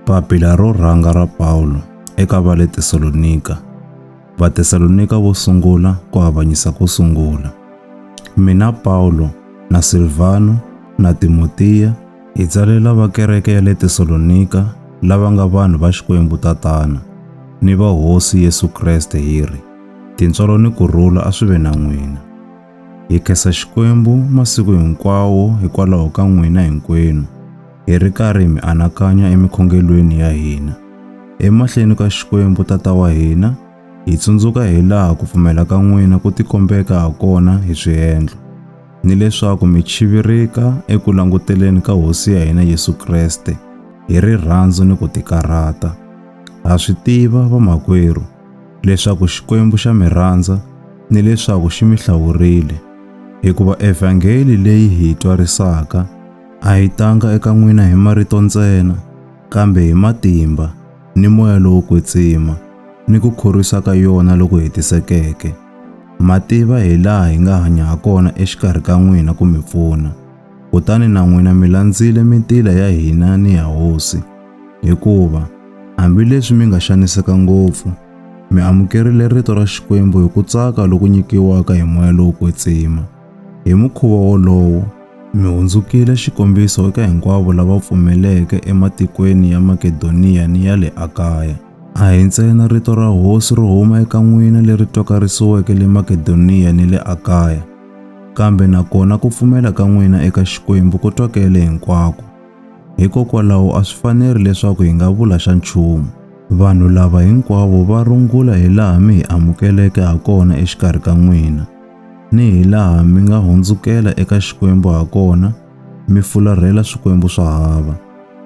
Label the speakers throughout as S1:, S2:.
S1: Papila ro rhanga ra Paulo eka va le Tesalonika. Vatesalonika vo sungula ku avanyisa ko sungula. Mina Paulo na Silvano na Timotiya hi tsalela va kereke ya le Tesalonika lava nga vanhu va Xikwembu-Tatana ni va Hosi Yesu Kreste hi ri. Tintswalo ni kurhula a swi ve na n'wina. Hi khensa Xikwembu masiku hinkwawo hikwalaho ka n'wina hinkwenu, hi ri karhi mi anakanya emikhongelweni ya hina. Emahlweni ka Xikwembu Tata wa hina, hi tsundzuka hi laha ku pfumela ka n'wina ku tikombeka hakona hi swiendlo, ni leswaku mi chivirika eku languteleni ka Hosi ya hina Yesu Kreste hi rirhandzu ni ku tikarhata. Ha swi tiva vamakwerhu leswaku Xikwembu xa mi rhandza ni leswaku xi mi hlawurile, hikuva evhangeli leyi hi yi twarisaka a yi tanga eka n'wina hi marito ntsena, kambe hi matimba ni moya lowo kwetsima ni ku khorwisa ka yona loko hetisekeke. Ma tiva hi laha hi nga hanya hakona exikarhi ka n'wina ku mi pfuna, kutani na n'wina mi landzile mitila ya hina ni ya Hosi, hikuva hambileswi mi nga xaniseka ngopfu, mi amukerile rito ra Xikwembu hi ku tsaka loku nyikiwaka hi moya lowo kwetsima. Hi mukhuva wolowo, mi hundzukile xikombiso eka hinkwavo lava pfumeleke ematikweni ya Makedoniya ni ya le Akaya. A hi ntsena rito ra Hosi ro huma eka n'wina leri twakarisiweke le Makedoniya ni le Akaya, kambe nakona ku pfumela ka n'wina eka Xikwembu ku twakele hinkwako. Hikokwalaho a swi faneri leswaku hi nga vula xa nchumu. Vanhu lava hinkwavo va rungula hi laha mi hi amukeleke hakona exikarhi ka n'wina, ni hi laha mi nga hundzukela eka Xikwembu hakona mi fularhela swikwembu swa hava,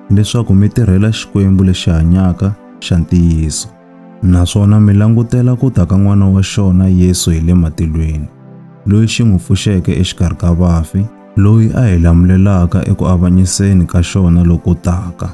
S1: leswaku mi tirhela Xikwembu lexi hanyaka xa ntiyiso. Naswona mi langutela ku ta ka n'wana wa xona Yesu hi le matilweni, loyi xi n'wi pfuxeke exikarhi ka vafi, loyi a hi lamulelaka eku avanyiseni ka xona loku taka.